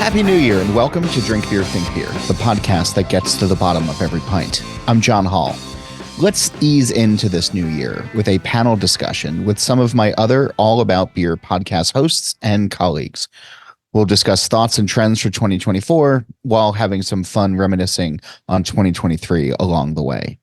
Happy New Year and welcome to Drink Beer, Think Beer, the podcast that gets to the bottom of every pint. I'm John Hall. Let's ease into this new year with a panel discussion with some of my other All About Beer podcast hosts and colleagues. We'll discuss thoughts and trends for 2024 while having some fun reminiscing on 2023 along the way.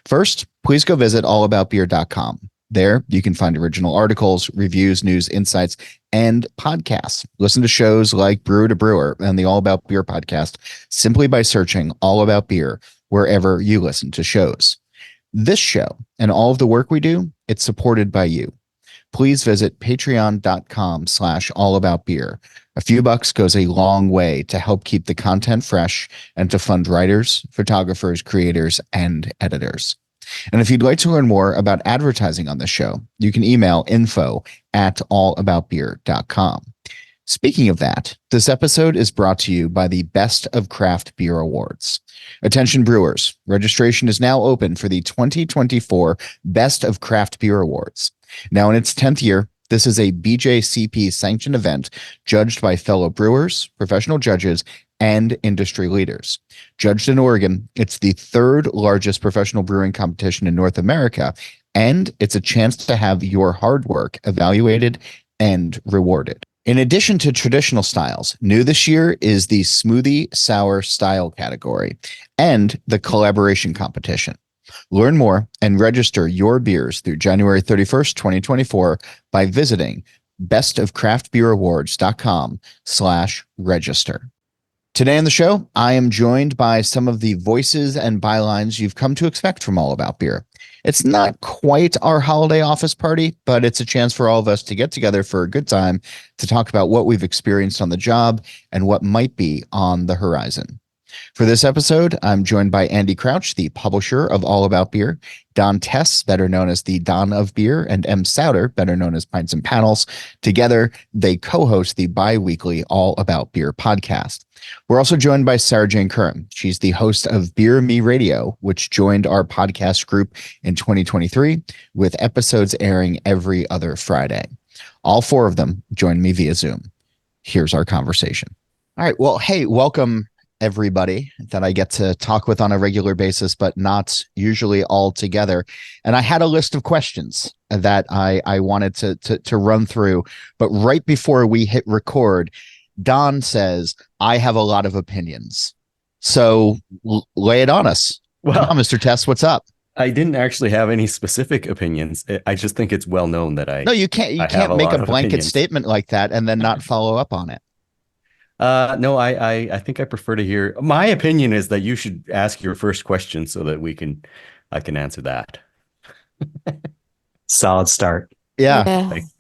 First, please go visit allaboutbeer.com. There, you can find original articles, reviews, news, insights, and podcasts. Listen to shows like Brewer to Brewer and the All About Beer podcast simply by searching All About Beer wherever you listen to shows. This show and all of the work we do, it's supported by you. Please visit patreon.com/allaboutbeer. A few bucks goes a long way to help keep the content fresh and to fund writers, photographers, creators, and editors. And if you'd like to learn more about advertising on the show, you can email info@allaboutbeer.com. Speaking of that, this episode is brought to you by the Best of Craft Beer Awards. Attention brewers, registration is now open for the 2024 Best of Craft Beer Awards. Now in its 10th year, this is a BJCP sanctioned event judged by fellow brewers, professional judges, and industry leaders. Judged in Oregon, it's the third largest professional brewing competition in North America, and it's a chance to have your hard work evaluated and rewarded. In addition to traditional styles, new this year is the smoothie sour style category and the collaboration competition. Learn more and register your beers through January 31st, 2024 by visiting bestofcraftbeerawards.com/register. Today on the show, I am joined by some of the voices and bylines you've come to expect from All About Beer. It's not quite our holiday office party, but it's a chance for all of us to get together for a good time to talk about what we've experienced on the job and what might be on the horizon. For this episode, I'm joined by Andy Crouch, the publisher of All About Beer, Don Tess, better known as the Don of Beer, and M. Souter, better known as Pints and Panels. Together, they co-host the bi-weekly All About Beer podcast. We're also joined by Sarah Jane Curran. She's the host of Beer Me Radio, which joined our podcast group in 2023, with episodes airing every other Friday. All four of them joined me via Zoom. Here's our conversation. All right. Well, hey, welcome everybody that I get to talk with on a regular basis, but not usually all together. And I had a list of questions that I wanted to run through. But right before we hit record, Don says, I have a lot of opinions. So lay it on us. Well, Mr. Tess, what's up? I didn't actually have any specific opinions. I just think it's well known that I. No, you can't make a blanket statement like that and then not follow up on it. No, I think I prefer to hear. My opinion is that you should ask your first question so that I can answer that. Solid start. Yeah.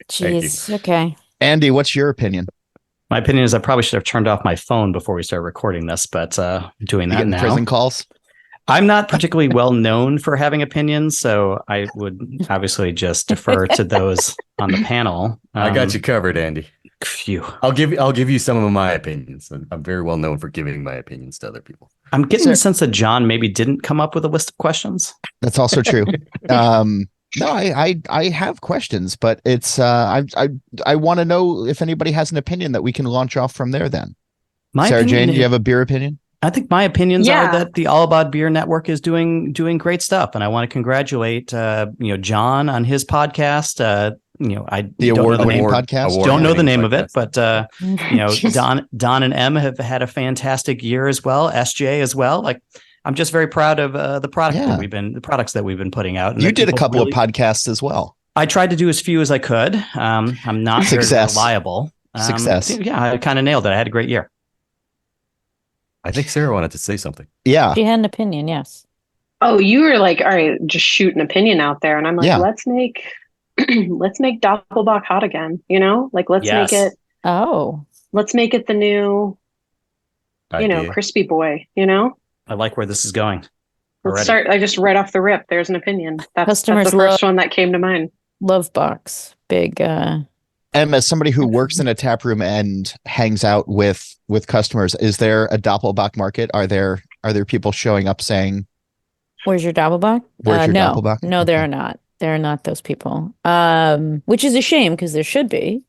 Jeez. Okay. Andy, what's your opinion? My opinion is I probably should have turned off my phone before we start recording this, but doing that now. Prison calls? I'm not particularly well known for having opinions, so I would obviously just defer to those on the panel. I got you covered, Andy. Phew. I'll give you some of my opinions. I'm very well known for giving my opinions to other people. I'm getting the sense that John maybe didn't come up with a list of questions. That's also true. No, I have questions, but it's I want to know if anybody has an opinion that we can launch off from there. Then, Sarah Jane, do you have a beer opinion? I think my opinions are that the All About Beer Network is doing great stuff, and I want to congratulate John on his podcast. The award-winning podcast. Don't know the name of it, but Don and M have had a fantastic year as well. SJ as well. Like, I'm just very proud of the products that we've been putting out. And you did a couple of podcasts as well. I tried to do as few as I could. I'm not very reliable. Success. I kind of nailed it. I had a great year. I think Sarah wanted to say something. Yeah. She had an opinion, yes. Oh, you were like, all right, just shoot an opinion out there. And I'm like, let's make Doppelbock hot again. Let's make it. Oh. Let's make it the new, crispy boy, I like where this is going. Let's start. I just read off the rip. There's an opinion. That's the first one that came to mind. Love box. Big. And as somebody who works in a tap room and hangs out with customers, is there a Doppelbock market? Are there people showing up saying, "Where's your Doppelbock?" Doppelbock? No, there are not. There are not those people. Which is a shame because there should be.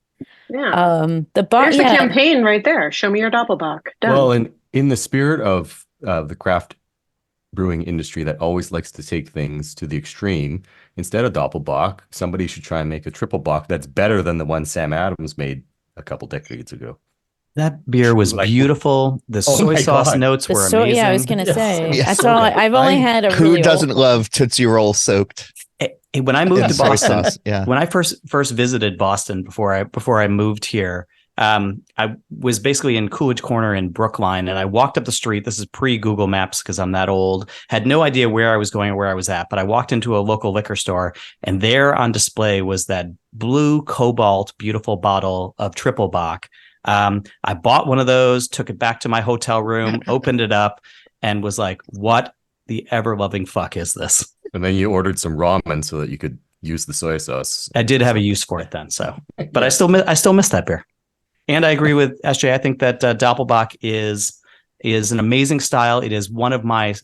Yeah. The There's the campaign right there. Show me your Doppelbock. Done. Well, and in the spirit of the craft brewing industry that always likes to take things to the extreme, instead of Doppelbock, somebody should try and make a triple bock that's better than the one Sam Adams made a couple decades ago. That beer was beautiful. The soy sauce notes were amazing. Yeah, I was gonna say. Yes. That's all. I've only had a who really doesn't love Tootsie Roll soaked. When I moved to Boston, yeah. When I first visited Boston before I moved here, I was basically in Coolidge Corner in Brookline, and I walked up the street. This is pre-Google Maps because I'm that old. Had no idea where I was going or where I was at, but I walked into a local liquor store, and there on display was that blue cobalt, beautiful bottle of Triple Bock. I bought one of those, took it back to my hotel room, opened it up, and was like, "What the ever-loving fuck is this?" And then you ordered some ramen so that you could use the soy sauce. I did have a use for it then, so. But I still miss that beer. And I agree with SJ. I think that Doppelbock is an amazing style. It is one of my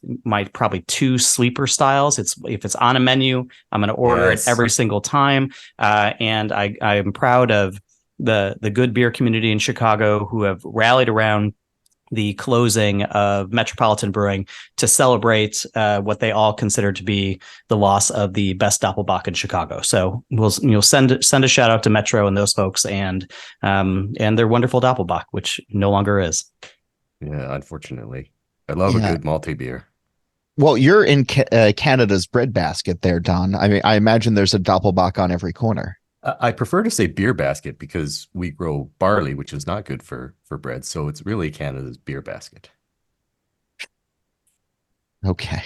probably two sleeper styles. If it's on a menu, I'm going to order it every single time. And I am proud of the good beer community in Chicago who have rallied around the closing of Metropolitan Brewing to celebrate what they all consider to be the loss of the best Doppelbock in Chicago. So we'll send a shout out to Metro and those folks and their wonderful Doppelbock, which no longer is. Yeah, unfortunately, I love a good malty beer. Well, you're in Canada's breadbasket there, Don. I mean, I imagine there's a Doppelbock on every corner. I prefer to say beer basket because we grow barley, which is not good for bread. So it's really Canada's beer basket. Okay.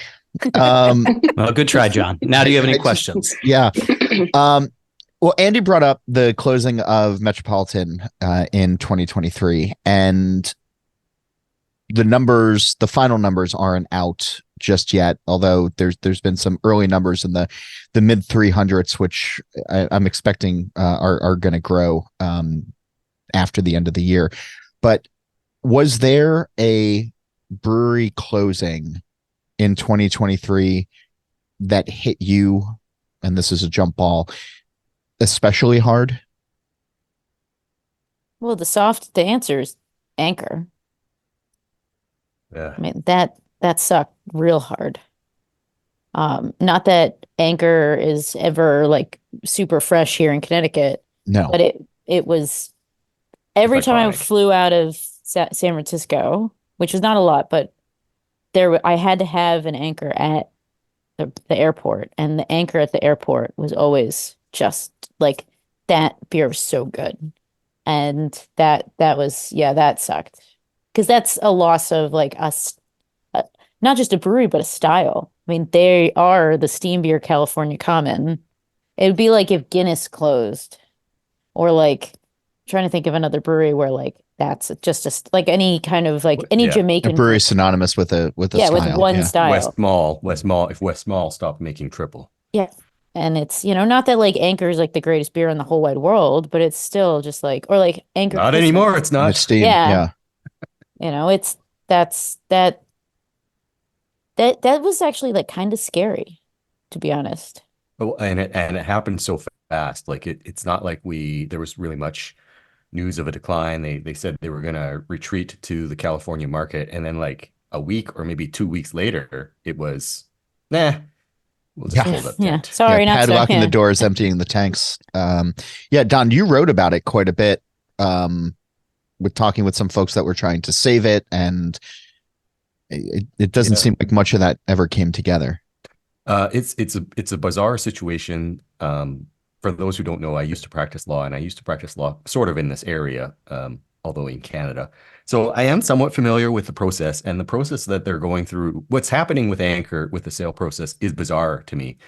Well, good try, John. Now, do you have any questions? Yeah. Well, Andy brought up the closing of Metropolitan in 2023, and the final numbers aren't out just yet, although there's been some early numbers in the mid 300s, which I'm expecting are going to grow after the end of the year. But was there a brewery closing in 2023 that hit you, and this is a jump ball, especially hard? Well, the answer is Anchor. Yeah. I mean, that sucked real hard. Not that Anchor is ever like super fresh here in Connecticut. No. But it was every time I flew out of San Francisco, which was not a lot, but I had to have an Anchor at the airport, and the Anchor at the airport was always just like, that beer was so good. And that sucked. Because that's a loss of like us, not just a brewery, but a style. I mean, they are the steam beer California Common. It would be like if Guinness closed, or like trying to think of another brewery where like that's just like any kind of like any Jamaican a brewery synonymous with a style. With one style. West Mall. If West Mall stopped making triple. Yeah. And it's, not that like Anchor is like the greatest beer in the whole wide world, but it's still just like, or like Anchor. Not anymore. It's not. Steam. Yeah. It's that was actually like kind of scary, to be honest. Oh, and it happened so fast. Like it's not like there was really much news of a decline. They said they were going to retreat to the California market, and then like a week or maybe 2 weeks later, it was we'll just hold up. Yeah, sorry, not padlocking the doors, emptying the tanks. Don, you wrote about it quite a bit. With talking with some folks that were trying to save it, and it doesn't seem like much of that ever came together. It's a bizarre situation. For those who don't know, I used to practice law, and I used to practice law sort of in this area, although in Canada. So I am somewhat familiar with the process, and the process that they're going through. What's happening with Anchor with the sale process is bizarre to me.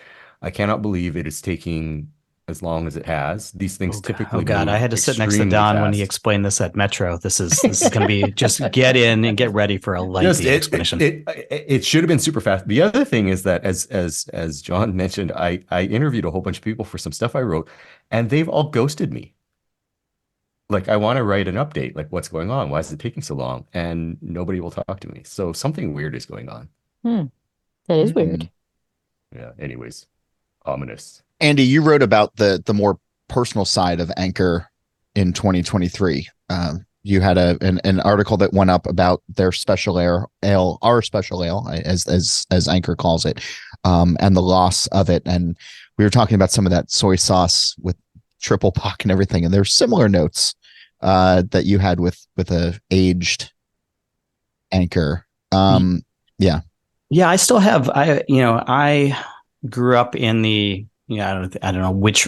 I cannot believe it is taking as long as it has. These things typically. Oh God! I had to sit next to Don when he explained this at Metro. This is going to be just get in and get ready for a lengthy explanation. It should have been super fast. The other thing is that as John mentioned, I interviewed a whole bunch of people for some stuff I wrote, and they've all ghosted me. Like, I want to write an update, like what's going on? Why is it taking so long? And nobody will talk to me. So something weird is going on. That is weird. Yeah. Anyways, ominous. Andy, you wrote about the more personal side of Anchor in 2023. You had an article that went up about their special ale, our special ale, as Anchor calls it, and the loss of it. And we were talking about some of that soy sauce with triple puck and everything. And there's similar notes that you had with a aged Anchor. Yeah. I still have. I grew up in the. I don't know which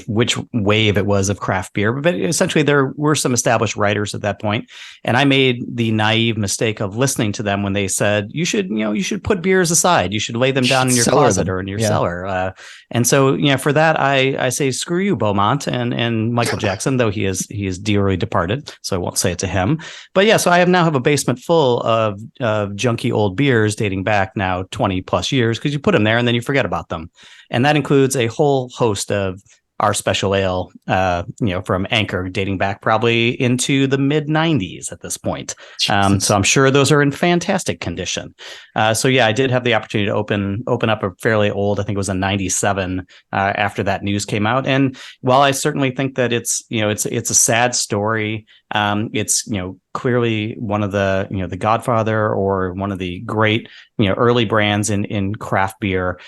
wave it was of craft beer, but essentially there were some established writers at that point, and I made the naive mistake of listening to them when they said you should put beers aside, you should lay them down in your closet or in your cellar, and so for that I say screw you, Beaumont and Michael Jackson, though he is dearly departed, so I won't say it to him. But so I now have a basement full of junky old beers dating back now 20 plus years, because you put them there and then you forget about them. And that includes a whole host of our special ale, from Anchor, dating back probably into the mid 90s at this point. So I'm sure those are in fantastic condition. I did have the opportunity to open up a fairly old, I think it was a 97 after that news came out. And while I certainly think that it's a sad story, it's clearly one of the Godfather or one of the great early brands in craft beer.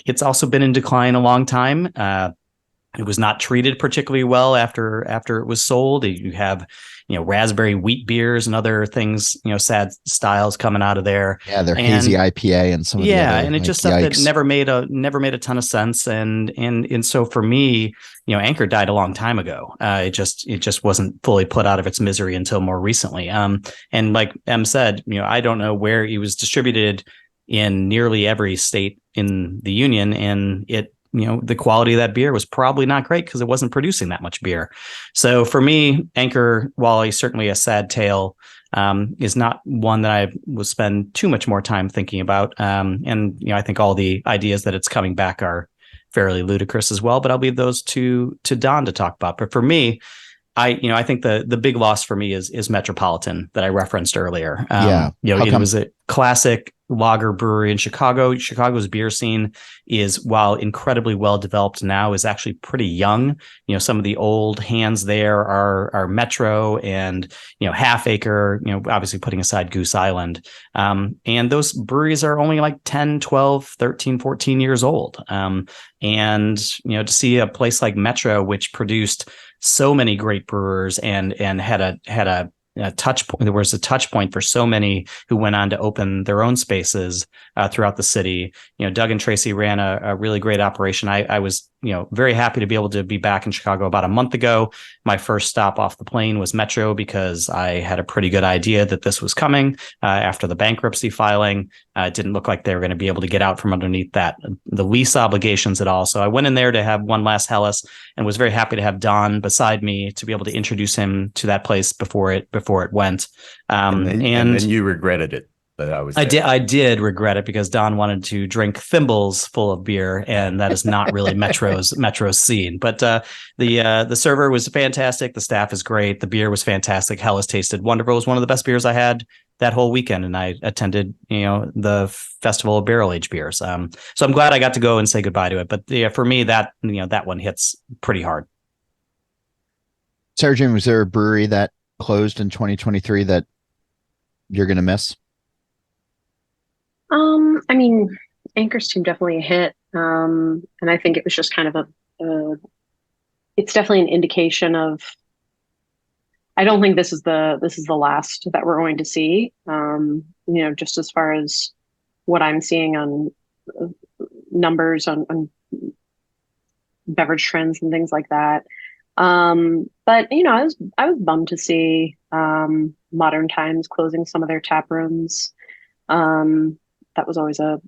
It's also been in decline a long time. It was not treated particularly well after it was sold. You have raspberry wheat beers and other things, sad styles coming out of there. Yeah, they're hazy IPA and some of the other, and it's just stuff that never made a ton of sense. And so for me, Anchor died a long time ago. It just wasn't fully put out of its misery until more recently. And like Em said, I don't know where it was distributed in nearly every state in the union, and the quality of that beer was probably not great because it wasn't producing that much beer. So for me, Anchor, while he's certainly a sad tale, is not one that I will spend too much more time thinking about. And I think all the ideas that it's coming back are fairly ludicrous as well, but I'll leave those to Don to talk about. But for me, I think the big loss for me is Metropolitan that I referenced earlier. It was a classic lager brewery in Chicago. Chicago's beer scene is, while incredibly well developed now, is actually pretty young. Some of the old hands there are Metro and Half Acre, obviously putting aside Goose Island. And those breweries are only like 10, 12, 13, 14 years old. And to see a place like Metro, which produced so many great brewers and had a touch point. There was a touch point for so many who went on to open their own spaces throughout the city. Doug and Tracy ran a really great operation. I was very happy to be able to be back in Chicago about a month ago. My first stop off the plane was Metro because I had a pretty good idea that this was coming after the bankruptcy filing. It didn't look like they were going to be able to get out from underneath the lease obligations at all. So I went in there to have one last Hellas and was very happy to have Don beside me to be able to introduce him to that place before it went. And then you regretted it. I did regret it because Don wanted to drink thimbles full of beer, and that is not really Metro's scene. But the server was fantastic. The staff is great. The beer was fantastic. Hellas tasted wonderful. It was one of the best beers I had that whole weekend, and I attended the Festival of Barrel Aged Beers. So I'm glad I got to go and say goodbye to it. But for me, that one hits pretty hard. Sarah Jane, was there a brewery that closed in 2023 that you're going to miss? I mean, Anchor's team definitely a hit. And I think it was just kind of it's definitely an indication of, I don't think this is the last that we're going to see. Just as far as what I'm seeing on numbers on beverage trends and things like that. But I was bummed to see Modern Times closing some of their tap rooms. That was always a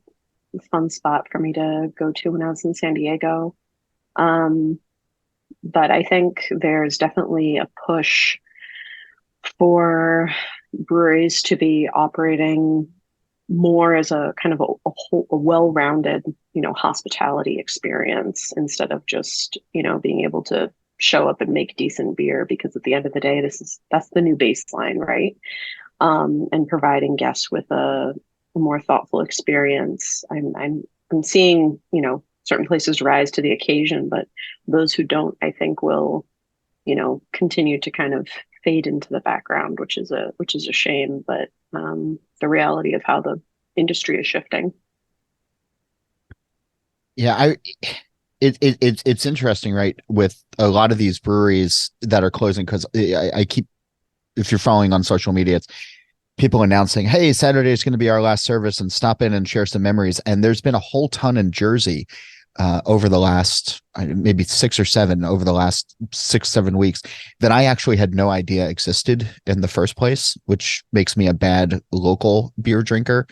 fun spot for me to go to when I was in San Diego. But I think there's definitely a push for breweries to be operating more as a kind of a well-rounded, hospitality experience instead of just, being able to show up and make decent beer, because at the end of the day, that's the new baseline, right? And providing guests with a more thoughtful experience. I'm seeing, certain places rise to the occasion, but those who don't, I think will, continue to kind of fade into the background, which is a shame, but the reality of how the industry is shifting. Yeah, it's interesting, right? With a lot of these breweries that are closing, because I keep, if you're following on social media, it's people announcing, hey, Saturday is going to be our last service and stop in and share some memories. And there's been a whole ton in Jersey over the last maybe 6 or 7 over the last 6-7 weeks that I actually had no idea existed in the first place, which makes me a bad local beer drinker.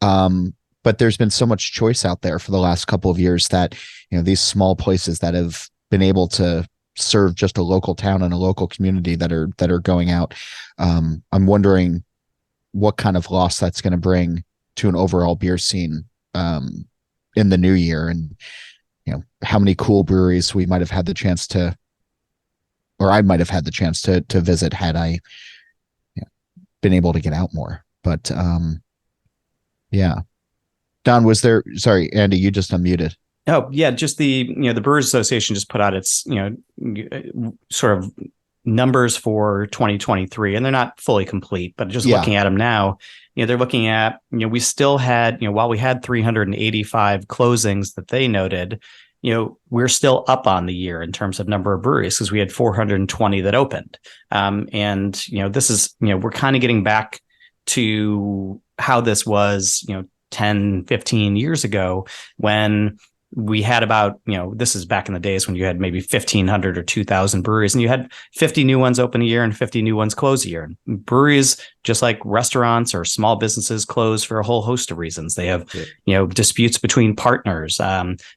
But there's been so much choice out there for the last couple of years that, these small places that have been able to serve just a local town and a local community that are going out. I'm wondering what kind of loss that's going to bring to an overall beer scene in the new year, and how many cool breweries we might have had the chance to, or I might have had the chance to visit had I been able to get out more. But yeah. Don, sorry, Andy, you just unmuted. Oh yeah, just the Brewers Association just put out its sort of numbers for 2023, and they're not fully complete, but just looking at them now, they're looking at, we still had, while we had 385 closings that they noted, we're still up on the year in terms of number of breweries because we had 420 that opened. And this is, we're kind of getting back to how this was, 10, 15 years ago when we had about, this is back in the days when you had maybe 1,500 or 2,000 breweries, and you had 50 new ones open a year and 50 new ones close a year. Breweries, just like restaurants or small businesses, close for a whole host of reasons. They have, disputes between partners.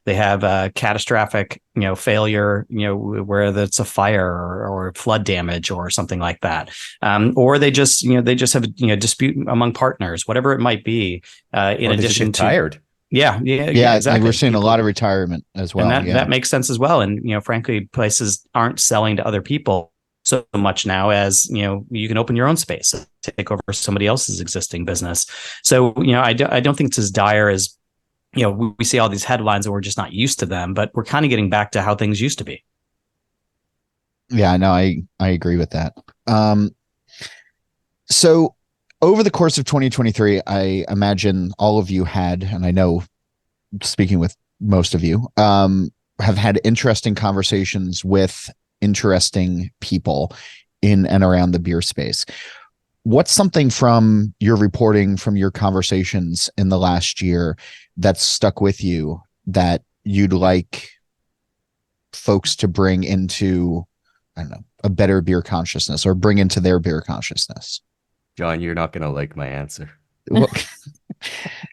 They have catastrophic, failure, whether it's a fire or flood damage or something like that. Or they just have, dispute among partners, whatever it might be, in addition to tired. Yeah, exactly. We're seeing a lot of retirement as well. And that makes sense as well. And, frankly, places aren't selling to other people so much now as, you can open your own space, take over somebody else's existing business. So, I don't think it's as dire as, we see all these headlines and we're just not used to them, but we're kind of getting back to how things used to be. Yeah, no, I agree with that. So over the course of 2023, I imagine all of you had, and I know speaking with most of you, have had interesting conversations with interesting people in and around the beer space. What's something from your reporting, from your conversations in the last year that's stuck with you that you'd like folks to bring into, I don't know, a better beer consciousness or bring into their beer consciousness? John, you're not going to like my answer.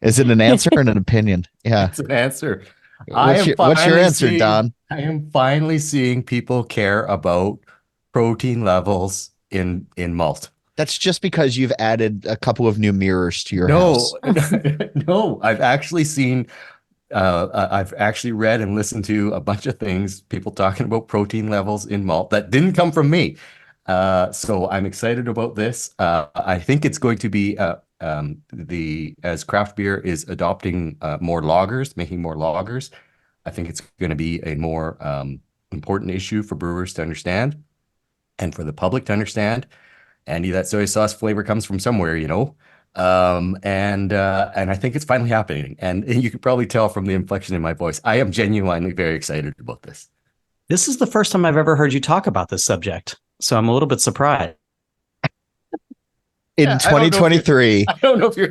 Is it an answer or an opinion? Yeah, it's an answer. What's your answer, Don? I am finally seeing people care about protein levels in malt. That's just because you've added a couple of new mirrors to your house. No, I've actually seen, I've actually read and listened to a bunch of things, people talking about protein levels in malt that didn't come from me. So I'm excited about this. I think it's going to be as craft beer is adopting more lagers, making more lagers. I think it's going to be a more important issue for brewers to understand and for the public to understand. Andy, that soy sauce flavor comes from somewhere, and I think it's finally happening. And you can probably tell from the inflection in my voice, I am genuinely very excited about this. This is the first time I've ever heard you talk about this subject. So I'm a little bit surprised. In 2023,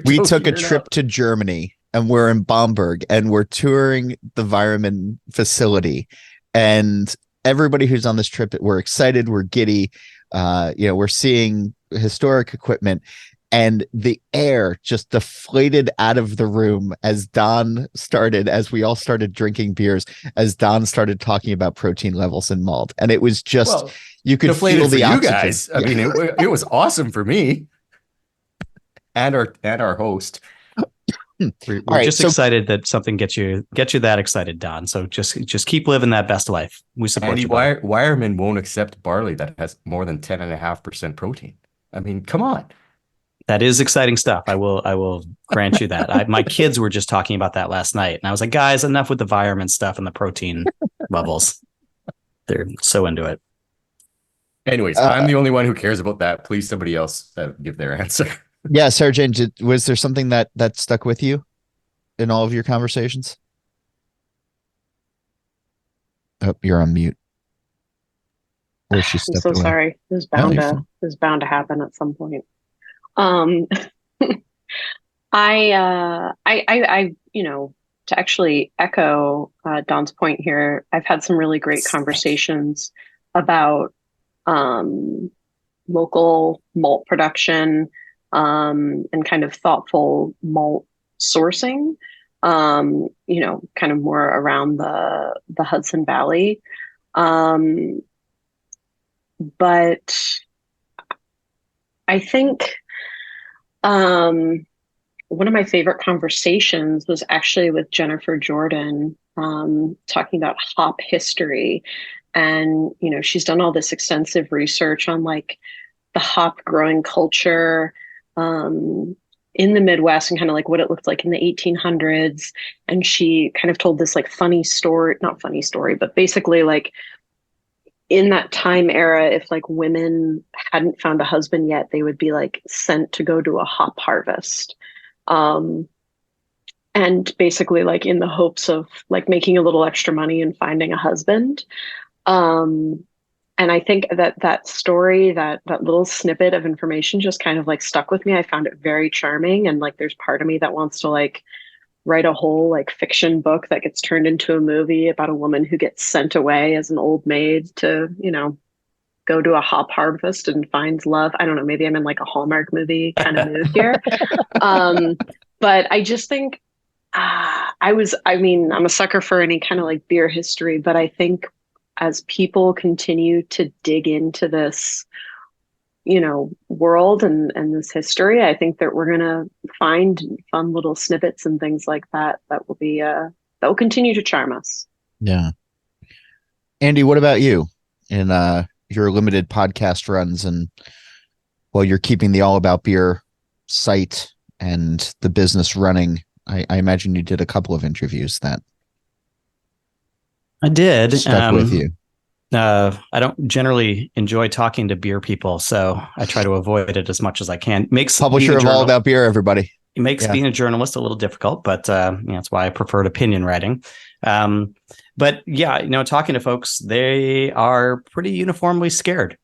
we took a trip to to Germany and we're in Bamberg and we're touring the Weyermann facility. And everybody who's on this trip, we're excited, we're giddy. We're seeing historic equipment, and the air just deflated out of the room as we all started drinking beers, as Don started talking about protein levels in malt. And it was just, you could feel the oxygen. You guys. I mean, it was awesome for me and our host. We're just excited that something gets you that excited, Don. So just keep living that best life. We support you. Weyermann won't accept barley that has more than 10.5% protein. I mean, come on. That is exciting stuff. I will grant you that. My kids were just talking about that last night, and I was like, guys, enough with the Weyermann stuff and the protein levels. They're so into it. Anyways, I'm the only one who cares about that. Please, somebody else give their answer. Yeah, Sarah Jane, was there something that stuck with you in all of your conversations? Oh, you're on mute. Or she stepped I'm so away. sorry. This is bound to happen at some point. I to actually echo Don's point here, I've had some really great conversations about local malt production and kind of thoughtful malt sourcing, kind of more around the Hudson Valley. But I think one of my favorite conversations was actually with Jennifer Jordan, talking about hop history. And, she's done all this extensive research on like the hop growing culture in the Midwest and kind of like what it looked like in the 1800s. And she kind of told this like not funny story, but basically like in that time era, if like women hadn't found a husband yet, they would be like sent to go to a hop harvest. And basically like in the hopes of like making a little extra money and finding a husband. And I think that story, that little snippet of information just kind of like stuck with me. I found it very charming. And like, there's part of me that wants to like write a whole like fiction book that gets turned into a movie about a woman who gets sent away as an old maid to, go to a hop harvest and finds love. I don't know, maybe I'm in like a Hallmark movie kind of mood here. But I just think I'm a sucker for any kind of like beer history, but I think as people continue to dig into this, world and this history, I think that we're going to find fun little snippets and things like that will continue to charm us. Yeah. Andy, what about you in your limited podcast runs and while you're keeping the All About Beer site and the business running? I imagine you did a couple of interviews that I did stuck with you. I don't generally enjoy talking to beer people, so I try to avoid it as much as I can. Publisher of All About Beer, everybody. It makes being a journalist a little difficult, but that's why I preferred opinion writing. But yeah, talking to folks, they are pretty uniformly scared.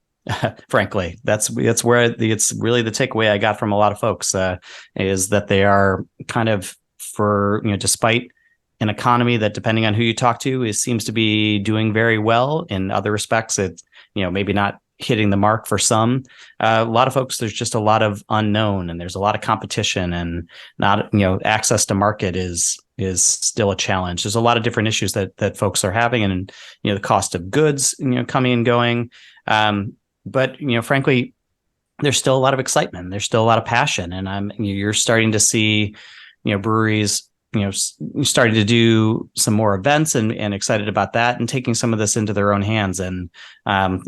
Frankly, that's where it's really the takeaway I got from a lot of folks is that they are kind of despite an economy that, depending on who you talk to, seems to be doing very well. In other respects, it's maybe not hitting the mark for some. A lot of folks, there's just a lot of unknown, and there's a lot of competition, and not access to market is still a challenge. There's a lot of different issues that folks are having, and the cost of goods coming and going. But frankly, there's still a lot of excitement. There's still a lot of passion, and you're starting to see breweries starting to do some more events and excited about that and taking some of this into their own hands. And,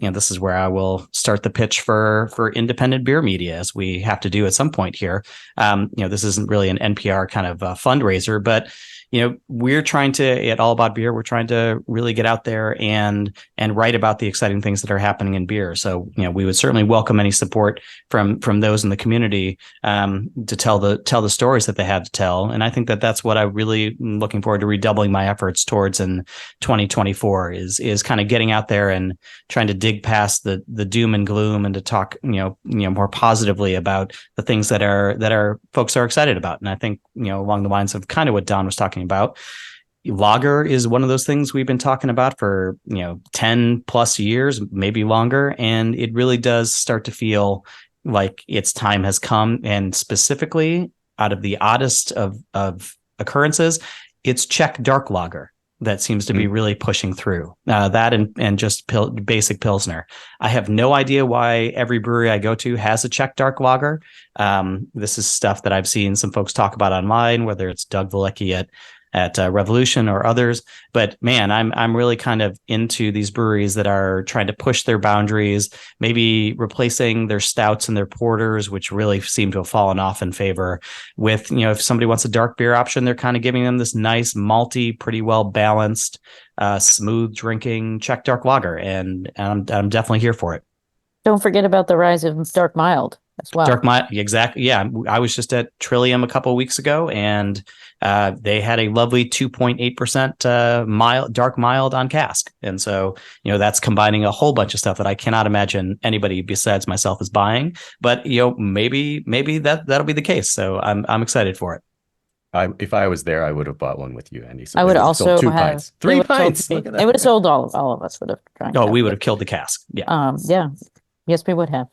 this is where I will start the pitch for independent beer media, as we have to do at some point here. This isn't really an NPR kind of fundraiser, but we're trying to, at All About Beer, we're trying to really get out there and write about the exciting things that are happening in beer. So, we would certainly welcome any support from those in the community to tell the stories that they have to tell. And I think that's what I really am looking forward to redoubling my efforts towards in 2024 is kind of getting out there and trying to dig past the doom and gloom and to talk, more positively about the things that our folks are excited about. And I think, along the lines of kind of what Don was talking about, lager is one of those things we've been talking about for 10 plus years, maybe longer, and it really does start to feel like its time has come. And specifically, out of the oddest of occurrences, it's Czech dark lager that seems to be really pushing through that and just basic Pilsner. I have no idea why every brewery I go to has a Czech dark lager. This is stuff that I've seen some folks talk about online, whether it's Doug Valecki at Revolution or others. But man, I'm really kind of into these breweries that are trying to push their boundaries, maybe replacing their stouts and their porters, which really seem to have fallen off in favor with, if somebody wants a dark beer option, they're kind of giving them this nice, malty, pretty well balanced, smooth drinking Czech dark lager. And I'm definitely here for it. Don't forget about the rise of dark mild as well. Dark mild, exactly. Yeah, I was just at Trillium a couple of weeks ago, and they had a lovely 2.8% mild, dark mild on cask, and so that's combining a whole bunch of stuff that I cannot imagine anybody besides myself is buying. But maybe that'll be the case. So I'm excited for it. If I was there, I would have bought one with you, Andy. So I would also two have pints, 3 pints. Look at that. They would have sold all of us would have. We would have killed the cask. Yeah. Yeah. Yes, we would have.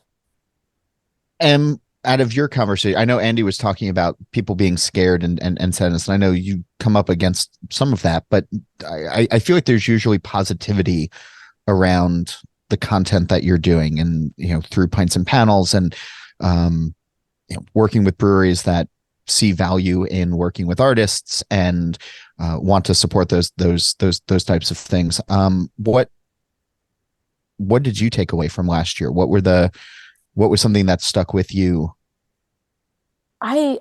And out of your conversation, I know Andy was talking about people being scared and sadness, and I know you come up against some of that, but I feel like there's usually positivity around the content that you're doing, and through pints and panels, and working with breweries that see value in working with artists and want to support those types of things. What did you take away from last year? What was something that stuck with you? I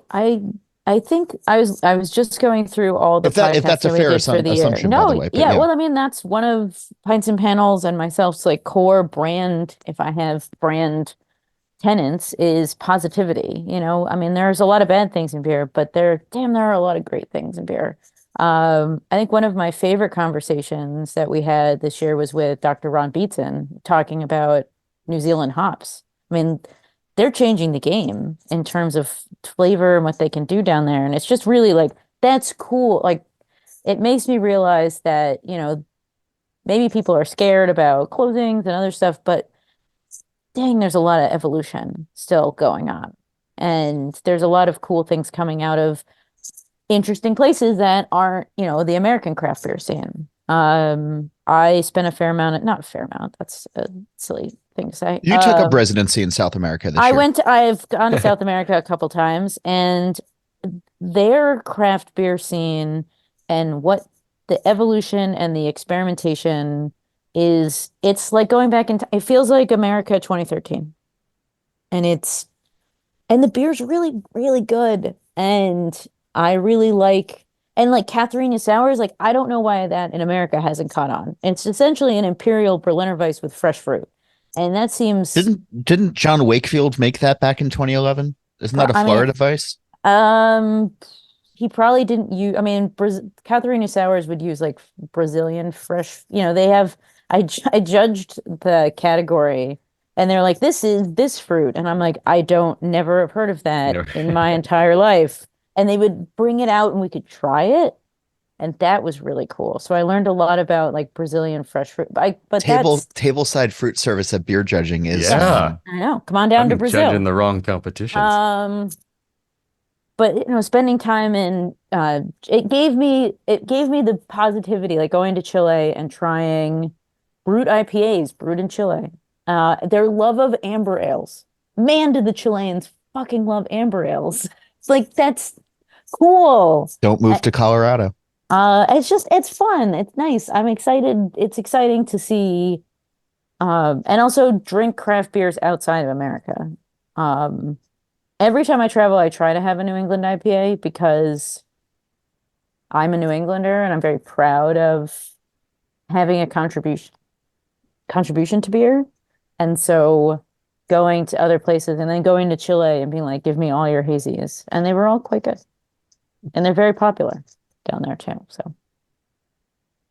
think I was just going through all the podcasts if that's a fair assumption, by the way. Yeah, well, I mean, that's one of Pints and Panels and myself's like core brand. If I have brand tenants, is positivity. I mean, there's a lot of bad things in beer, but there are a lot of great things in beer. I think one of my favorite conversations that we had this year was with Dr. Ron Beatson talking about New Zealand hops. I mean, they're changing the game in terms of flavor and what they can do down there. And it's just really like, that's cool. Like, it makes me realize that, maybe people are scared about closings and other stuff, but dang, there's a lot of evolution still going on. And there's a lot of cool things coming out of interesting places that aren't, the American craft beer scene. I spent not a fair amount. That's a silly thing to say. You took up residency in South America this year. I've gone to South America a couple times, and their craft beer scene and what the evolution and the experimentation is, it's like going back it feels like America 2013. And the beer's really, really good. And I really like Katharina Sours, like, I don't know why that in America hasn't caught on. It's essentially an Imperial Berliner Weiss with fresh fruit. And that seems... Didn't John Wakefield make that back in 2011? Isn't that a Florida Weiss? He probably didn't use... I mean, Katharina Sours would use like Brazilian fresh... they have... I judged the category, and they're like, this is this fruit. And I'm like, never have heard of that in my entire life. And they would bring it out and we could try it. And that was really cool. So I learned a lot about like Brazilian fresh fruit. But tableside fruit service at beer judging is... I know. Come on down to Brazil. Judging the wrong competitions. But spending time in it gave me the positivity, like going to Chile and trying brut IPAs brewed in Chile. Their love of amber ales. Man, did the Chileans fucking love amber ales. It's like, that's cool. Don't move to Colorado. It's fun. It's nice. I'm excited. It's exciting to see, and also drink craft beers outside of America. Every time I travel, I try to have a New England IPA because I'm a New Englander and I'm very proud of having a contribution to beer. And so going to other places and then going to Chile and being like, give me all your hazies. And they were all quite good. And they're very popular down there too. So,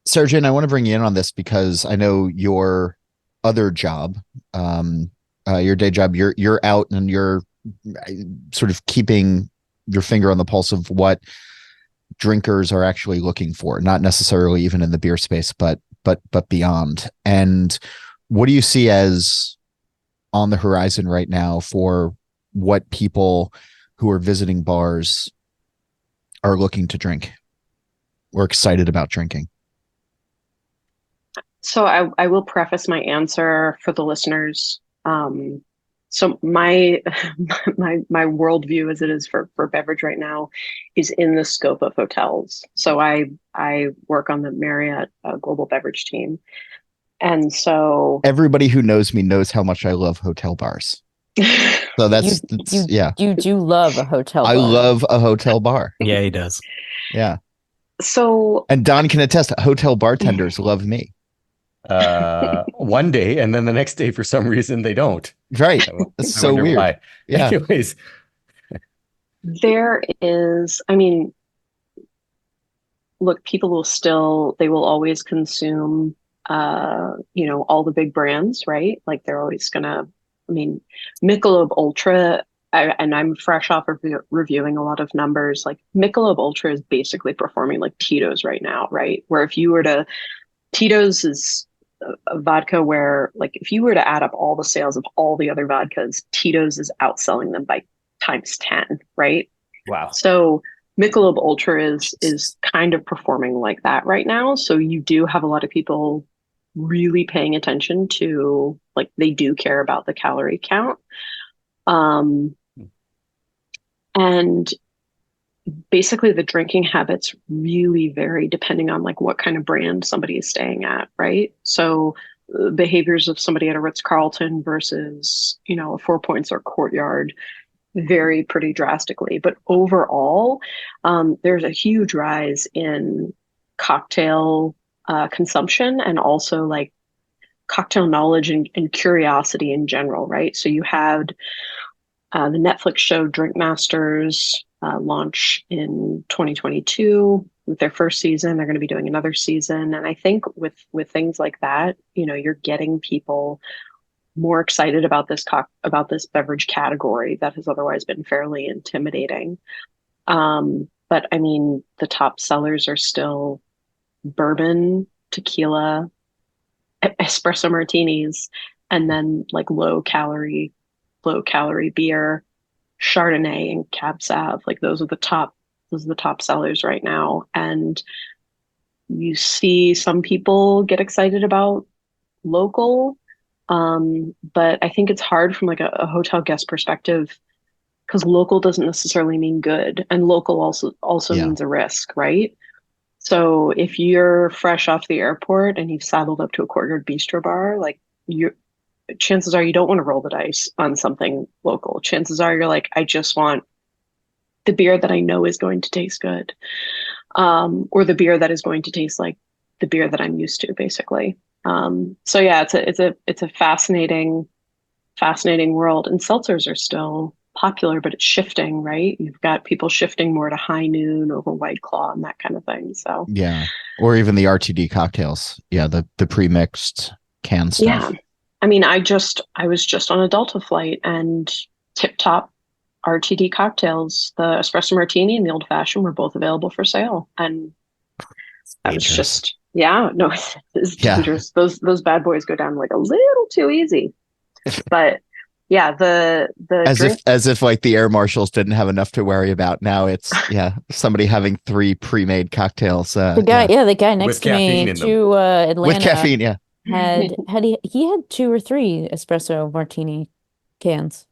Sargent, I want to bring you in on this because I know your other job, your day job, you're out and you're sort of keeping your finger on the pulse of what drinkers are actually looking for, not necessarily even in the beer space, but beyond. And what do you see as on the horizon right now for what people who are visiting bars are looking to drink or excited about drinking? So I will preface my answer for the listeners. So my worldview as it is for beverage right now is in the scope of hotels. So I work on the Marriott global beverage team. And so everybody who knows me knows how much I love hotel bars. So you do love a hotel bar. I love a hotel bar. Yeah, he does. Yeah. So, and Don can attest, hotel bartenders love me. one day, and then the next day, for some reason, they don't. Right. It's so weird. Why. Yeah. Anyways. There is, I mean, look, people they will always consume, all the big brands, right? Like they're always gonna, Michelob Ultra, and I'm fresh off of reviewing a lot of numbers, like Michelob Ultra is basically performing like Tito's right now, right? Where if you were to, Tito's is a vodka where, like, if you were to add up all the sales of all the other vodkas, Tito's is outselling them by times 10, right? Wow. So Michelob Ultra is kind of performing like that right now. So you do have a lot of people really paying attention to, like, they do care about the calorie count. And basically the drinking habits really vary depending on like what kind of brand somebody is staying at, right? So behaviors of somebody at a Ritz-Carlton versus, a Four Points or Courtyard vary pretty drastically. But overall, there's a huge rise in cocktail consumption, and also like cocktail knowledge and curiosity in general, right? So you had the Netflix show Drink Masters launch in 2022 with their first season. They're going to be doing another season. And I think with things like that, you're getting people more excited about this beverage category that has otherwise been fairly intimidating. But I mean, the top sellers are still bourbon, tequila, espresso martinis, and then like low calorie beer, Chardonnay and Cab Sav. Like those are the top sellers right now. And you see some people get excited about local. But I think it's hard from like a hotel guest perspective, because local doesn't necessarily mean good, and local also means a risk, right? So if you're fresh off the airport and you've saddled up to a Courtyard Bistro bar, like chances are you don't want to roll the dice on something local. Chances are you're like, I just want the beer that I know is going to taste good, or the beer that is going to taste like the beer that I'm used to, basically. So yeah, it's a fascinating world, and seltzers are still popular, but it's shifting, right? You've got people shifting more to High Noon over White Claw and that kind of thing. So yeah, or even the RTD cocktails. Yeah, the pre-mixed canned stuff. Yeah, I mean, I was just on a Delta flight, and Tip Top RTD cocktails, the espresso martini and the old fashioned, were both available for sale, and I was just. Yeah, no, it's dangerous. Those bad boys go down like a little too easy. But yeah, the as if like the air marshals didn't have enough to worry about. Now it's somebody having 3 pre-made cocktails. The guy next to me to Atlanta with caffeine. Yeah, he had 2 or 3 espresso martini cans.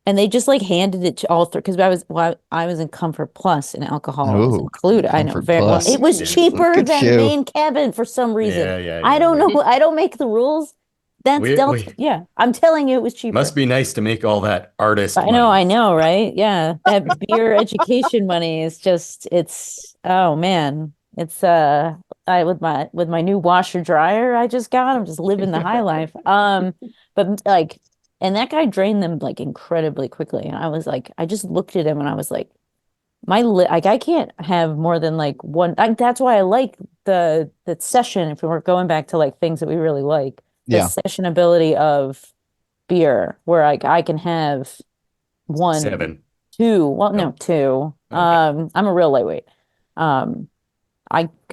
And they just like handed it to all 3, because I was in Comfort Plus and alcohol was included. I know very well. It was cheaper than main cabin for some reason. I don't know. I don't make the rules. That's Delta. Yeah, I'm telling you, it was cheaper. Must be nice to make all that artist. I know, right? Yeah, that beer education money is just. It's oh man, it's with my new washer dryer I just got. I'm just living the high life. But like. And that guy drained them like incredibly quickly. And I was like, I just looked at him and I was like, I can't have more than like one. That's why I like the session. If we were going back to like things that we really like, the session ability of beer, where I can have 1, 7, 2. Well, no, 2. Okay. I'm a real lightweight.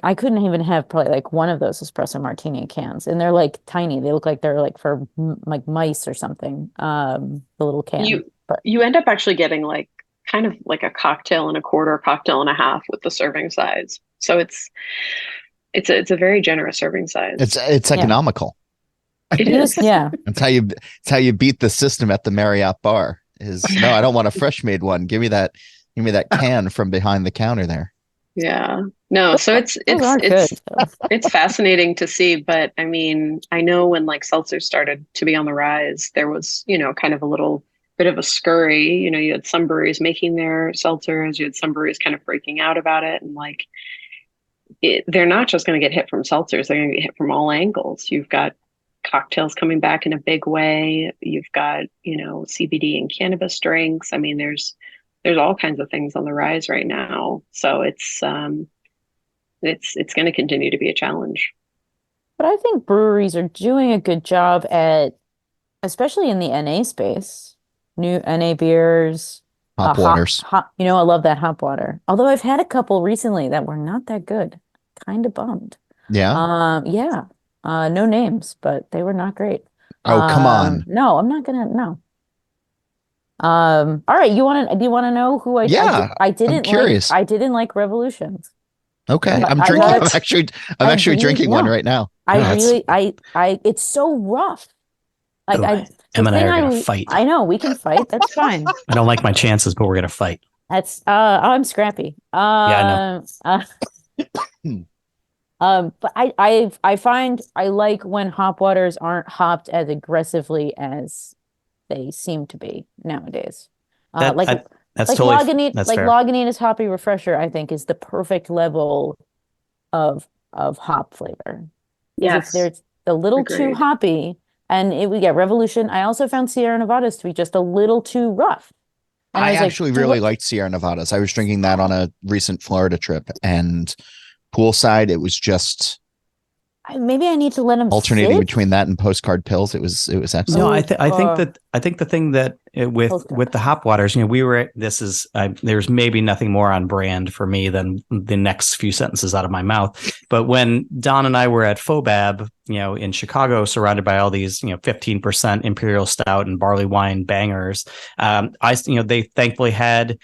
I couldn't even have probably like one of those espresso martini cans, and they're like tiny. They look like they're like for like mice or something. The little can. You end up actually getting like kind of like a cocktail and a quarter, cocktail and a half with the serving size. So it's a very generous serving size. It's economical. It is. Yeah. It's how you beat the system at the Marriott bar. No, I don't want a fresh made one. Give me that can from behind the counter there. Yeah. No, so it's fascinating to see, but I mean, I know when like seltzers started to be on the rise, there was, kind of a little bit of a scurry. You had some breweries making their seltzers, you had some breweries kind of breaking out about it, and like they're not just going to get hit from seltzers. They're going to get hit from all angles. You've got cocktails coming back in a big way. You've got, CBD and cannabis drinks. I mean, there's all kinds of things on the rise right now. So it's going to continue to be a challenge. But I think breweries are doing a good job at, especially in the NA space, new NA beers, hop waters. I love that hop water. Although I've had a couple recently that were not that good. Kind of bummed. Yeah. Yeah. No names, but they were not great. Oh, come on. No, I'm not gonna. No. All right. Do you want to know who I? Yeah. I didn't. I'm curious. I didn't like Revolutions. Okay, I'm drinking. I'm actually drinking one right now. It's so rough. Em and I are gonna fight. I know we can fight. That's fine. I don't like my chances, but we're gonna fight. That's I'm scrappy. Yeah, I know. But I find I like when hop waters aren't hopped as aggressively as they seem to be nowadays. That's totally Lagunitas Hoppy Refresher, I think, is the perfect level of hop flavor. Yes. It's a little too hoppy, and we get Revolution. I also found Sierra Nevadas to be just a little too rough. And I actually really liked Sierra Nevadas. I was drinking that on a recent Florida trip, and poolside, it was just maybe I need to let him alternating sit? between that and Postcard Pills. It was excellent. No, I think the thing that with the hop waters, there's maybe nothing more on brand for me than the next few sentences out of my mouth. But when Don and I were at Fobab, in Chicago, surrounded by all these 15% imperial stout and barley wine bangers, they thankfully had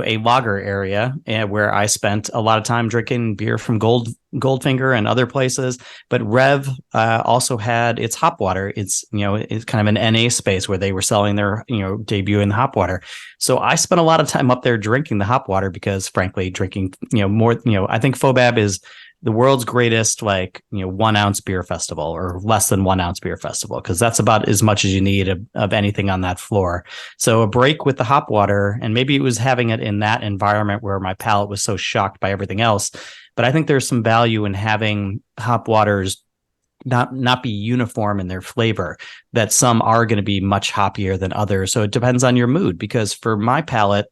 a lager area where I spent a lot of time drinking beer from Goldfinger and other places. But Rev also had its hop water. It's kind of an NA space where they were selling their debut in the hop water. So I spent a lot of time up there drinking the hop water because, frankly, drinking more. I think Fobab is the world's greatest 1 ounce beer festival, or less than 1 ounce beer festival, because that's about as much as you need of anything on that floor. So a break with the hop water, and maybe it was having it in that environment where my palate was so shocked by everything else. But I think there's some value in having hop waters not be uniform in their flavor, that some are going to be much hoppier than others. So it depends on your mood, because for my palate,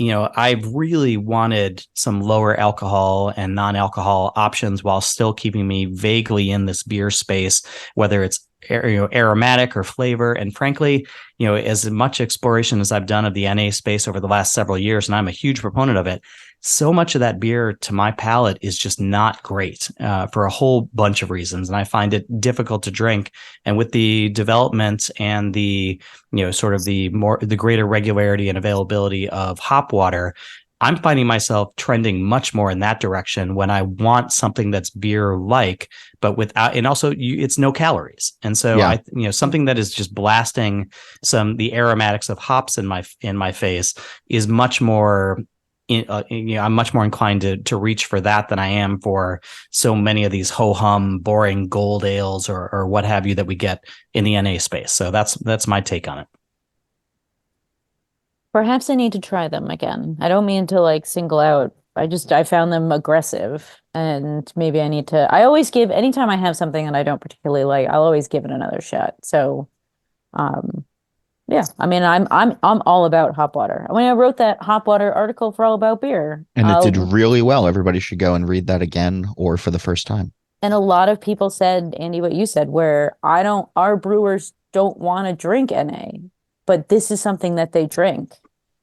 I've really wanted some lower alcohol and non-alcohol options while still keeping me vaguely in this beer space, whether it's aromatic or flavor. And frankly, as much exploration as I've done of the NA space over the last several years, and I'm a huge proponent of it, so much of that beer to my palate is just not great for a whole bunch of reasons. And I find it difficult to drink. And with the development and the the greater regularity and availability of hop water, I'm finding myself trending much more in that direction when I want something that's beer-like, but without, and also it's no calories. And so something that is just blasting the aromatics of hops in my face is much more. I'm much more inclined to reach for that than I am for so many of these ho-hum, boring gold ales or what have you that we get in the NA space. So that's my take on it. Perhaps I need to try them again. I don't mean to single out. I found them aggressive, and maybe I need to. I always give, anytime I have something that I don't particularly like, I'll always give it another shot. So, yeah, I mean, I'm all about hop water. When I wrote that hop water article for All About Beer, and it did really well. Everybody should go and read that again or for the first time. And a lot of people said, Andy, what you said, where our brewers don't want to drink NA, but this is something that they drink.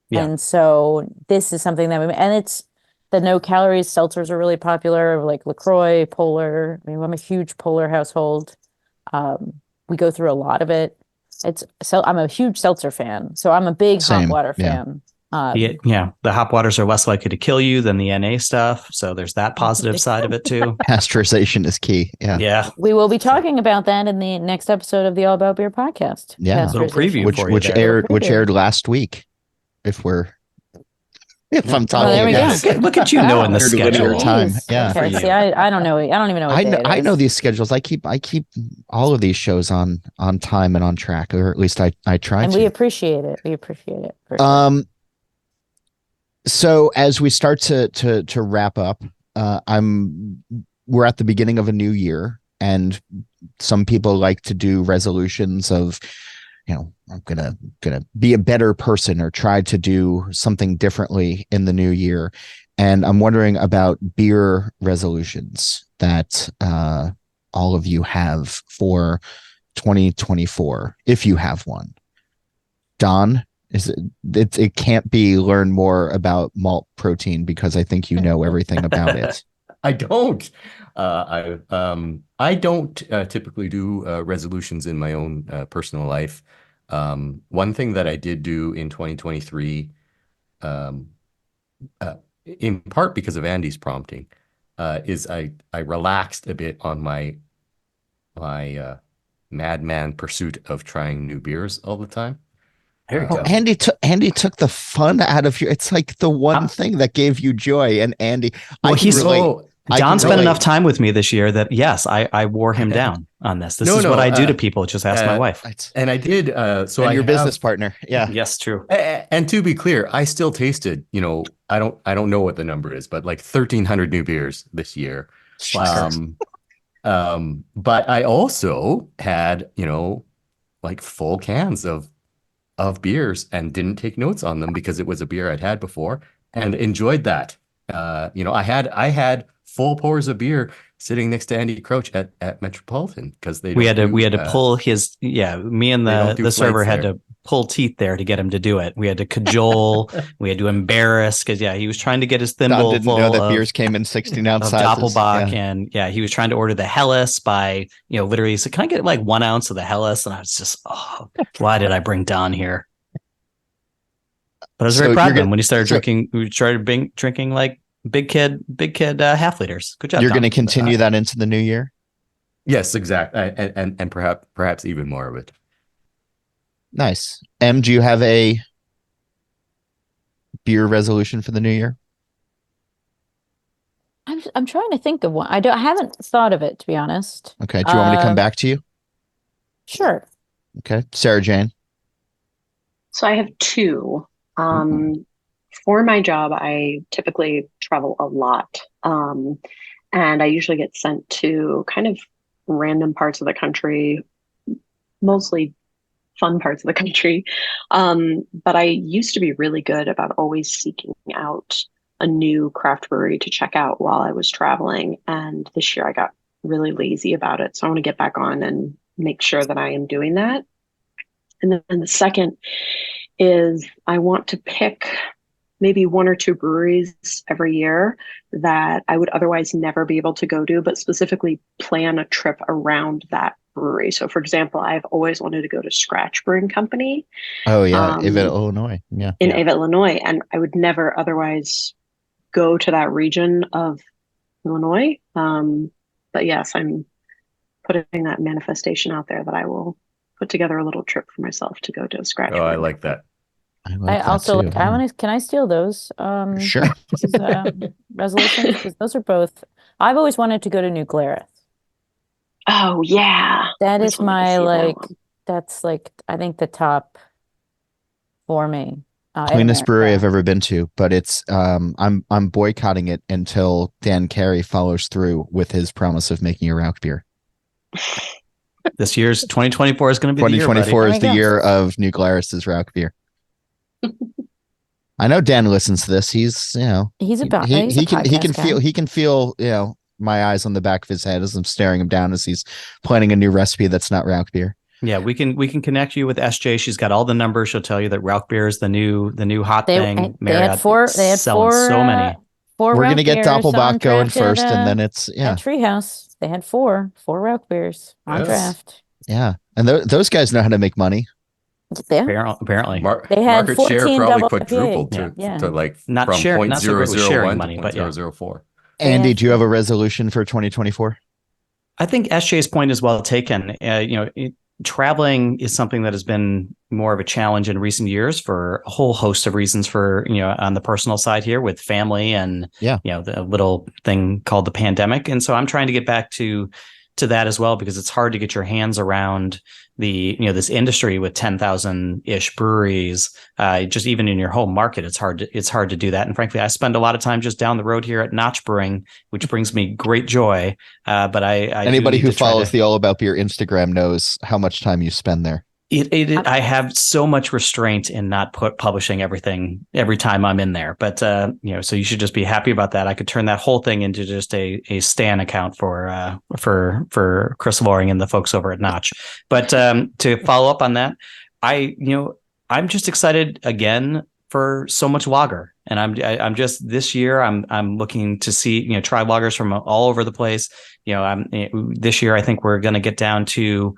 Yeah. And so this is something that and it's the no calories seltzers are really popular, like LaCroix, Polar. I mean, I'm a huge Polar household. We go through a lot of it. I'm a huge seltzer fan, so I'm a big hop water fan. The hop waters are less likely to kill you than the NA stuff, so there's that positive side of it too. Pasteurization is key. Yeah. We will be talking about that in the next episode of the All About Beer podcast. Yeah, a little preview which aired last week. If I'm talking, look at you knowing the schedule time. Yeah. Okay. See, I don't know. I don't even know. I know these schedules. I keep all of these shows on time and on track, or at least I try and to. We appreciate it. So as we start to wrap up, we're at the beginning of a new year, and some people like to do resolutions of, I'm gonna be a better person or try to do something differently in the new year. And I'm wondering about beer resolutions that all of you have for 2024, if you have one. Don, it can't be learn more about malt protein, because I think you know everything about it. I don't. I don't typically do resolutions in my own personal life. One thing that I did do in 2023, in part because of Andy's prompting, is I relaxed a bit on my madman pursuit of trying new beers all the time. There you go. Andy took the fun out of you. It's like the one thing that gave you joy. And Andy, Don spent enough time with me this year that yes, I wore him down on this. This is what I do to people. Just ask my wife. And I did. So your business partner. Yeah. Yes, true. And to be clear, I still tasted, I don't know what the number is, but like 1,300 new beers this year. But I also had, like full cans of beers and didn't take notes on them because it was a beer I'd had before and enjoyed that. I had full pours of beer sitting next to Andy Crouch at Metropolitan because we had to pull his me and the server had to pull teeth there to get him to do it. We had to cajole, we had to embarrass because he was trying to get his thimble. Don didn't know that beers came in 16-ounce sizes. Doppelbock, and he was trying to order the Helles by literally. So can I get like 1 ounce of the Helles? And I was just, why did I bring Don here? But I was very proud of him when he started drinking. We started drinking like big kid half liters. Good job. You're going to continue that into the new year? Yes, exactly, and perhaps even more of it. Nice. Em, do you have a beer resolution for the new year? I'm trying to think of one. I haven't thought of it, to be honest. Okay. Do you want me to come back to you? Sure. Okay. Sarah Jane. So I have two. For my job, I typically travel a lot. And I usually get sent to kind of random parts of the country, mostly fun parts of the country. But I used to be really good about always seeking out a new craft brewery to check out while I was traveling. And this year I got really lazy about it. So I want to get back on and make sure that I am doing that. And then the second is I want to pick maybe 1 or 2 breweries every year that I would otherwise never be able to go to, but specifically plan a trip around that brewery. So for example, I've always wanted to go to Scratch Brewing Company. Oh yeah. Avett, Illinois. Yeah. In Avett, Illinois. And I would never otherwise go to that region of Illinois. But yes, I'm putting that manifestation out there that I will put together a little trip for myself to go to a Scratch. Oh, I like that. I also like. I want to. Can I steal those? Sure. Resolutions, because those are both. I've always wanted to go to New Glarus. Oh yeah, that is my like. That's like I think the top for me. Cleanest brewery I've ever been to, but it's I'm boycotting it until Dan Carey follows through with his promise of making a Rauch beer. This year's 2024 is going to be 2024 is the year of New Glarus's Rauch beer. I know Dan listens to this. He's he's about he can feel my eyes on the back of his head as I'm staring him down as he's planning a new recipe that's not Rauch beer. Yeah, we can connect you with SJ. She's got all the numbers. She'll tell you that Rauch beer is the new hot thing. They had four. They had four. So many. We're going to get Doppelbock going first, and then it's at Treehouse. They had four Rauch beers on draft. Yeah, and those guys know how to make money. Apparently, they had market share probably quadrupled to like not from share, 0.001 money, to but 0.004. Andy, do you have a resolution for 2024? I think SJ's point is well taken. Traveling is something that has been more of a challenge in recent years for a whole host of reasons. For on the personal side here with family and the little thing called the pandemic, and so I'm trying to get back to to that as well, because it's hard to get your hands around this industry with 10,000 ish breweries. Just even in your home market, it's hard to do that. And frankly, I spend a lot of time just down the road here at Notch Brewing, which brings me great joy. But anybody who follows the All About Beer Instagram knows how much time you spend there. I have so much restraint in not publishing everything every time I'm in there, but so you should just be happy about that. I could turn that whole thing into just a Stan account for Chris Loring and the folks over at Notch. But to follow up on that, I'm just excited again for so much lager, and I'm just this year I'm looking to see try lagers from all over the place. This year I think we're going to get down to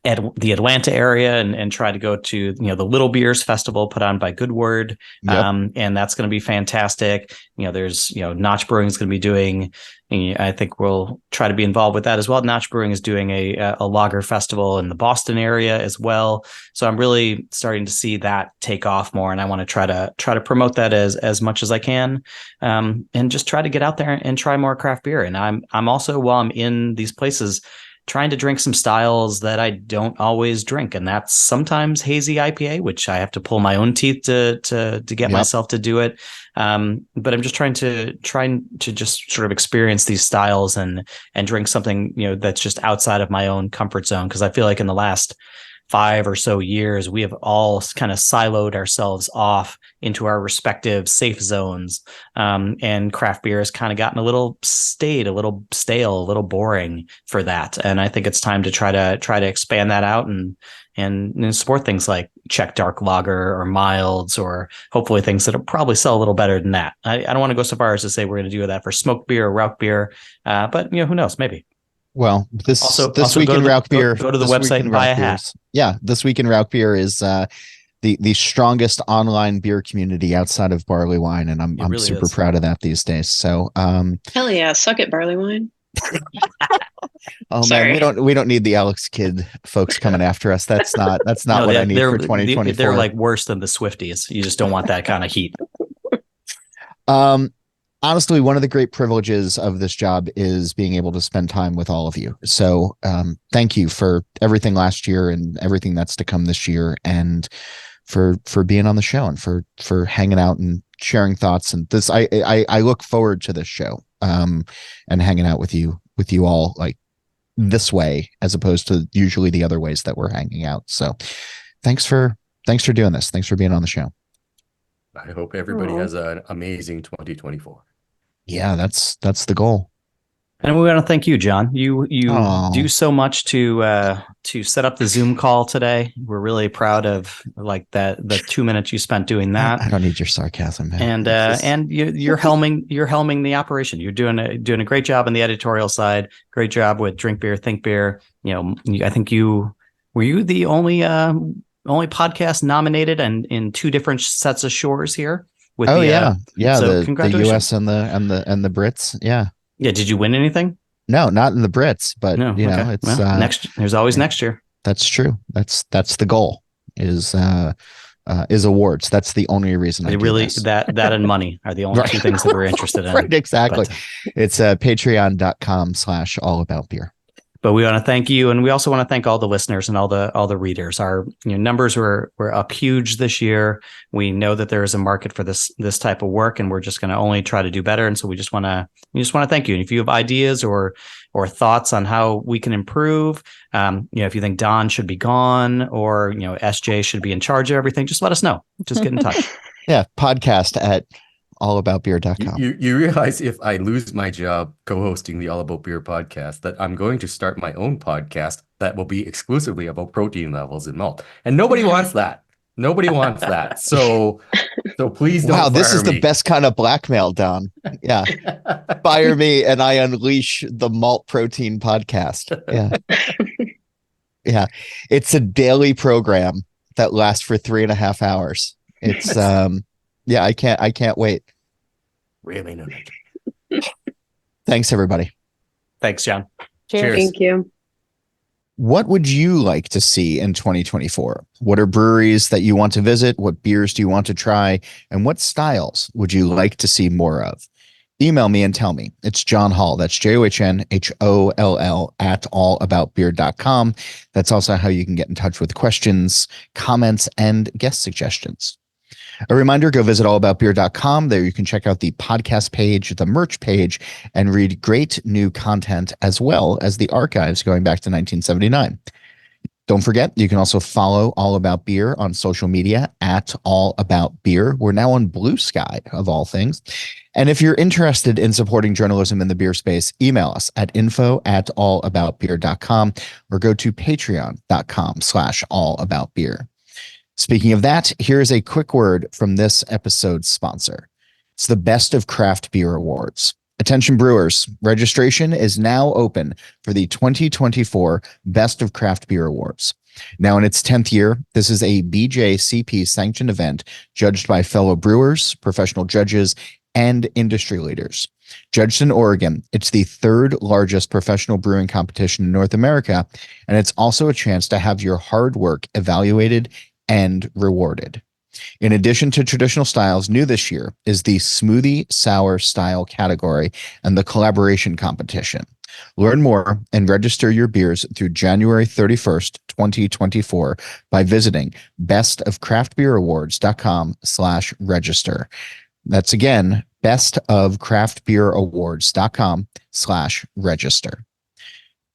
at the Atlanta area and try to go to the Little Beers Festival put on by Good Word. Yep. And that's going to be fantastic. There's Notch Brewing is going to be doing, I think we'll try to be involved with that as well. Notch Brewing is doing a lager festival in the Boston area as well. So I'm really starting to see that take off more, and I want to try to promote that as much as I can, and just try to get out there and try more craft beer. And I'm also, while I'm in these places, trying to drink some styles that I don't always drink. And that's sometimes hazy IPA, which I have to pull my own teeth to get myself to do it. But I'm just trying to just sort of experience these styles and drink something, that's just outside of my own comfort zone. Cause I feel like in the last 5 or so years, we have all kind of siloed ourselves off into our respective safe zones. And craft beer has kind of gotten a little staid, a little stale, a little boring for that. And I think it's time to try to expand that out and support things like Czech dark lager or milds, or hopefully things that'll probably sell a little better than that. I don't want to go so far as to say we're going to do that for smoked beer or Rauk beer, but who knows, maybe. Well, this week in Rauk Beer, go to the website and buy a hat. This week in Rauk Beer is the strongest online beer community outside of barley wine, and I'm really super proud of that these days. So, hell yeah, suck it, barley wine. Oh Sorry. Man, we don't need the Alex Kidd folks coming after us. That's not what I need for 2024. They're like worse than the Swifties. You just don't want that kind of heat. Honestly, one of the great privileges of this job is being able to spend time with all of you. So thank you for everything last year and everything that's to come this year, and for being on the show and for hanging out and sharing thoughts. And this, I look forward to this show and hanging out with you all like this way, as opposed to usually the other ways that we're hanging out. So thanks for doing this. Thanks for being on the show. I hope everybody has an amazing 2024. Yeah, that's the goal. And we want to thank you, John. You do so much to set up the Zoom call today. We're really proud of like the 2 minutes you spent doing that. I don't need your sarcasm, man. And you're helming the operation. You're doing a great job on the editorial side. Great job with Drink Beer, Think Beer. I think were you the only podcast nominated and in 2 different sets of shores here. So the US and the Brits. Yeah. Did you win anything? No, not in the Brits, but it's next. There's always next year. That's true. That's the goal is awards. That's the only reason that and money are the only 2 things that we're interested in. Right, exactly. It's patreon.com/allaboutbeer. But we want to thank you, and we also want to thank all the listeners and all the readers. Our numbers were up huge this year. We know that there is a market for this type of work, and we're just going to only try to do better. And so we just want to thank you. And if you have ideas or thoughts on how we can improve, if you think Don should be gone or SJ should be in charge of everything, just let us know. Just get in touch. Yeah, podcast at allaboutbeer.com. You realize if I lose my job co-hosting the All About Beer podcast, that I'm going to start my own podcast that will be exclusively about protein levels in malt. And nobody wants that. Nobody wants that. So please don't fire this is me. The best kind of blackmail, Don. Yeah. Fire me and I unleash the malt protein podcast. Yeah. Yeah. It's a daily program that lasts for 3.5 hours. It's yeah, I can't wait. Really no. Thanks, everybody. Thanks, John. Cheers. Thank you. What would you like to see in 2024? What are breweries that you want to visit? What beers do you want to try? And what styles would you like to see more of? email me and tell me. It's John Hall. That's JOHNHOLL at allaboutbeer.com. That's also how you can get in touch with questions, comments, and guest suggestions. A reminder, go visit allaboutbeer.com. There you can check out the podcast page, the merch page, and read great new content as well as the archives going back to 1979. Don't forget, you can also follow All About Beer on social media at All About Beer. We're now on Blue Sky, of all things. And if you're interested in supporting journalism in the beer space, email us at info@allaboutbeer.com or go to patreon.com/allaboutbeer. Speaking of that, here's a quick word from this episode's sponsor. It's the Best of Craft Beer Awards. Attention brewers, registration is now open for the 2024 Best of Craft Beer Awards. Now in its 10th year, this is a BJCP sanctioned event judged by fellow brewers, professional judges, and industry leaders. Judged in Oregon, it's the third largest professional brewing competition in North America, and it's also a chance to have your hard work evaluated and rewarded. In addition to traditional styles, new this year is the smoothie sour style category and the collaboration competition. Learn more and register your beers through January 31st, 2024 by visiting bestofcraftbeerawards.com/register. That's again, bestofcraftbeerawards.com/register.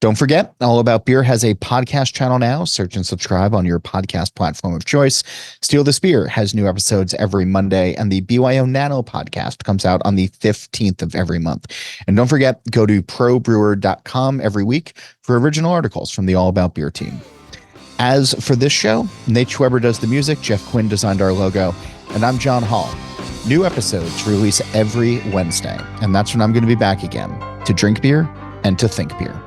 Don't forget, All About Beer has a podcast channel now. Search and subscribe on your podcast platform of choice. Steal This Beer has new episodes every Monday, and the BYO Nano podcast comes out on the 15th of every month. And don't forget, go to probrewer.com every week for original articles from the All About Beer team. As for this show, Nate Schweber does the music, Jeff Quinn designed our logo, and I'm John Hall. New episodes release every Wednesday, and that's when I'm going to be back again to drink beer and to think beer.